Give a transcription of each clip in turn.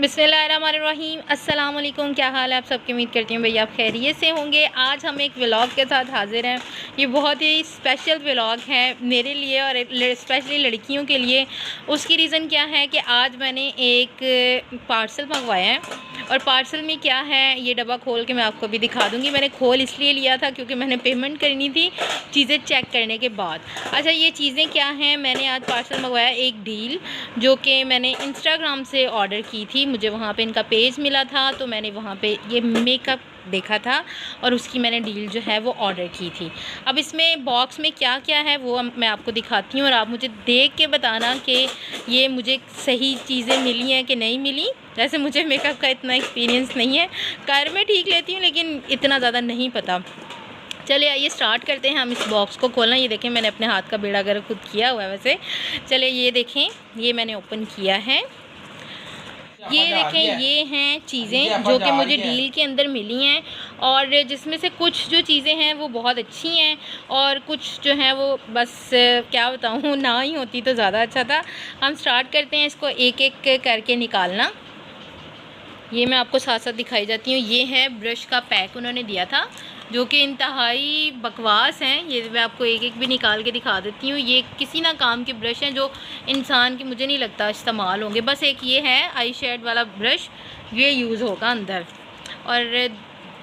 बिस्मिल्लाहिर्रहमानिर्रहीम। अस्सलाम वालेकुम। क्या हाल है आप सबकी? उम्मीद करती हूँ भैया आप खैरियत से होंगे। आज हम एक व्लॉग के साथ हाजिर हैं। ये बहुत ही स्पेशल व्लॉग है मेरे लिए और स्पेशली लड़कियों के लिए। उसकी रीज़न क्या है कि आज मैंने एक पार्सल मंगवाया है और पार्सल में क्या है ये डब्बा खोल के मैं आपको भी दिखा दूँगी। मैंने खोल इसलिए लिया था क्योंकि मैंने पेमेंट करनी थी चीज़ें चेक करने के बाद। अच्छा, ये चीज़ें क्या हैं? मैंने आज पार्सल मंगवाया एक डील जो कि मैंने इंस्टाग्राम से ऑर्डर की थी। मुझे वहाँ पे इनका पेज मिला था तो मैंने वहाँ पे ये मेकअप देखा था और उसकी मैंने डील जो है वो ऑर्डर की थी। अब इसमें बॉक्स में क्या क्या है वो मैं आपको दिखाती हूँ और आप मुझे देख के बताना कि ये मुझे सही चीज़ें मिली हैं कि नहीं मिली। वैसे मुझे मेकअप का इतना एक्सपीरियंस नहीं है, कर मैं ठीक लेती हूँ लेकिन इतना ज़्यादा नहीं पता। चलिए आइए स्टार्ट करते हैं हम इस बॉक्स को खोलना। ये देखें मैंने अपने हाथ का बेड़ा गर्क खुद किया हुआ है वैसे। चलिए ये देखें, ये मैंने ओपन किया है। ये देखें ये हैं चीज़ें जो कि मुझे डील के अंदर मिली हैं और जिसमें से कुछ जो चीज़ें हैं वो बहुत अच्छी हैं और कुछ जो हैं वो बस क्या बताऊँ, ना ही होती तो ज़्यादा अच्छा था। हम स्टार्ट करते हैं इसको एक एक करके निकालना। ये मैं आपको साथ साथ दिखाई जाती हूँ। ये है ब्रश का पैक उन्होंने दिया था जो कि इंतहाई बकवास हैं। ये मैं आपको एक एक भी निकाल के दिखा देती हूँ। ये किसी ना काम के ब्रश हैं जो इंसान के मुझे नहीं लगता इस्तेमाल होंगे। बस एक ये है आई शेड वाला ब्रश, ये यूज़ होगा अंदर। और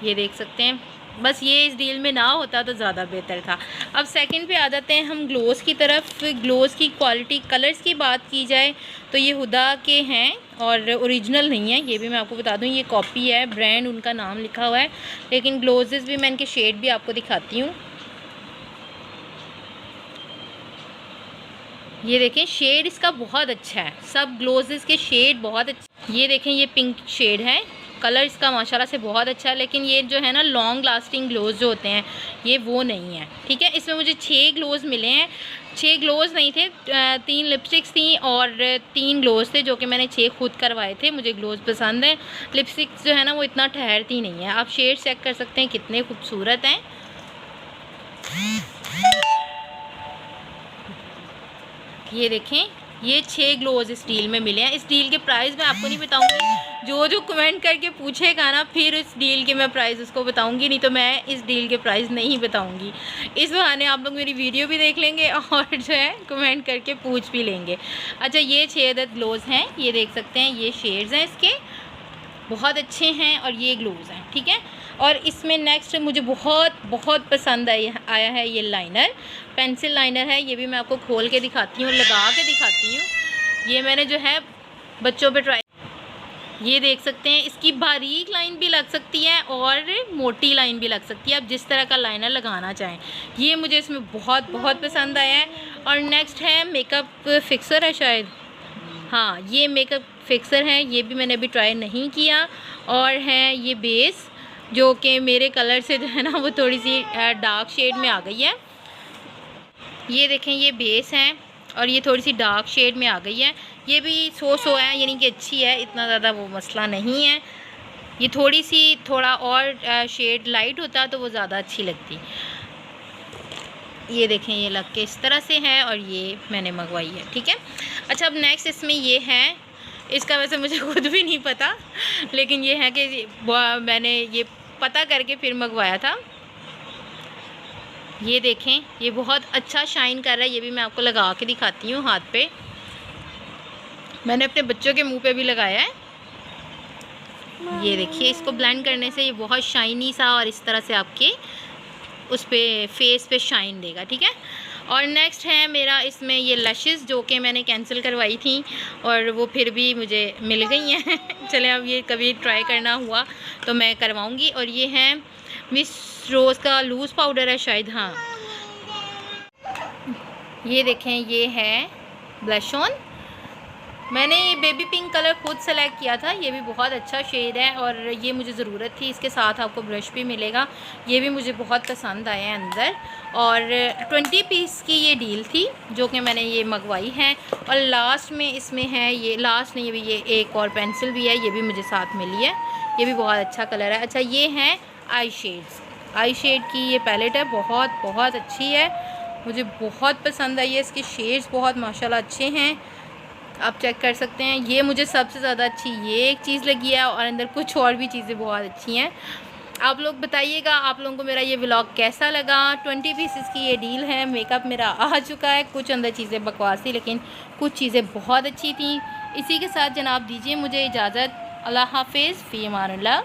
ये देख सकते हैं, बस ये इस डील में ना होता तो ज़्यादा बेहतर था। अब सेकंड पे आ जाते हैं हम ग्लोज़ की तरफ। ग्लोज़ की क्वालिटी, कलर्स की बात की जाए तो ये हुदा के हैं और ओरिजिनल नहीं है, ये भी मैं आपको बता दूं। ये कॉपी है, ब्रांड उनका नाम लिखा हुआ है, लेकिन ग्लोजेस भी मैं इनके शेड भी आपको दिखाती हूँ। ये देखें शेड इसका बहुत अच्छा है, सब ग्लोजेस के शेड बहुत अच्छे। ये देखें ये पिंक शेड है, कलर इसका माशाल्लाह से बहुत अच्छा है, लेकिन ये जो है ना लॉन्ग लास्टिंग ग्लोज जो होते हैं ये वो नहीं है। ठीक है, इसमें मुझे 6 ग्लोज मिले हैं। 6 ग्लोज नहीं थे, 3 लिपस्टिक्स थी और 3 ग्लोज थे जो कि मैंने 6 खुद करवाए थे। मुझे ग्लोज पसंद है। लिपस्टिक्स जो है ना वो इतना ठहरती नहीं है। आप शेड चेक कर सकते हैं कितने खूबसूरत हैं। ये देखें ये 6 ग्लोज इस डील में मिले हैं। इस डील के प्राइस मैं आपको नहीं बताऊंगी, जो कमेंट करके पूछेगा ना फिर इस डील के मैं प्राइस उसको बताऊंगी, नहीं तो मैं इस डील के प्राइस नहीं बताऊंगी। इस बहाने आप लोग मेरी वीडियो भी देख लेंगे और जो है कमेंट करके पूछ भी लेंगे। अच्छा, ये 6 अदद ग्लोज हैं, ये देख सकते हैं। ये शेड्स हैं इसके, बहुत अच्छे हैं और ये ग्लोज हैं। ठीक है, और इसमें नेक्स्ट मुझे बहुत पसंद आया है ये लाइनर, पेंसिल लाइनर है। ये भी मैं आपको खोल के दिखाती हूँ, लगा के दिखाती हूँ। ये मैंने जो है बच्चों पे ट्राई, ये देख सकते हैं। इसकी बारीक लाइन भी लग सकती है और मोटी लाइन भी लग सकती है, आप जिस तरह का लाइनर लगाना चाहें। ये मुझे इसमें बहुत पसंद आया है। और नेक्स्ट है मेकअप फिक्सर है शायद, हाँ ये मेकअप फिक्सर है, ये भी मैंने अभी ट्राई नहीं किया। और है ये बेस जो कि मेरे कलर से जो है ना वो थोड़ी सी डार्क शेड में आ गई है। ये देखें ये बेस है और ये थोड़ी सी डार्क शेड में आ गई है। ये भी 100 है, यानी कि अच्छी है, इतना ज़्यादा वो मसला नहीं है। ये थोड़ा और शेड लाइट होता तो वो ज़्यादा अच्छी लगती। ये देखें ये लग के इस तरह से है और ये मैंने मंगवाई है। ठीक है, अच्छा अब नेक्स्ट इसमें ये है, इसका वैसे मुझे खुद भी नहीं पता, लेकिन ये है कि मैंने ये पता करके फिर मंगवाया था। ये देखें ये बहुत अच्छा शाइन कर रहा है। ये भी मैं आपको लगा के दिखाती हूँ हाथ पे, मैंने अपने बच्चों के मुंह पे भी लगाया है। ये देखिए इसको ब्लेंड करने से ये बहुत शाइनी सा और इस तरह से आपके उस पर फेस पे शाइन देगा। ठीक है, और नेक्स्ट है मेरा इसमें ये लैशेस जो कि मैंने कैंसिल करवाई थी और वो फिर भी मुझे मिल गई हैं। चले अब ये कभी ट्राई करना हुआ तो मैं करवाऊँगी। और ये है मिस रोज़ का लूज़ पाउडर है शायद, हाँ ये देखें ये है ब्लश ऑन। मैंने ये बेबी पिंक कलर खुद सेलेक्ट किया था, ये भी बहुत अच्छा शेड है और ये मुझे ज़रूरत थी। इसके साथ आपको ब्रश भी मिलेगा, ये भी मुझे बहुत पसंद आया है अंदर। और 20 पीस की ये डील थी जो कि मैंने ये मंगवाई है। और लास्ट में इसमें है ये, लास्ट नहीं ये एक और पेंसिल भी है, ये भी मुझे साथ मिली है, ये भी बहुत अच्छा कलर है। अच्छा ये है आई शेड्स, आई शेड की ये पैलेट है, बहुत अच्छी है, मुझे बहुत पसंद आई है। इसके शेड्स बहुत माशाल्लाह अच्छे हैं। आप चेक कर सकते हैं। ये मुझे सबसे ज़्यादा अच्छी ये एक चीज़ लगी है और अंदर कुछ और भी चीज़ें बहुत अच्छी हैं। आप लोग बताइएगा आप लोगों को मेरा ये व्लॉग कैसा लगा। 20 पीसेस की ये डील है। मेकअप मेरा आ चुका है, कुछ अंदर चीज़ें बकवास थी लेकिन कुछ चीज़ें बहुत अच्छी थी। इसी के साथ जनाब दीजिए मुझे इजाज़त। अल्लाह हाफिज़, फ़ी अमानिल्लाह।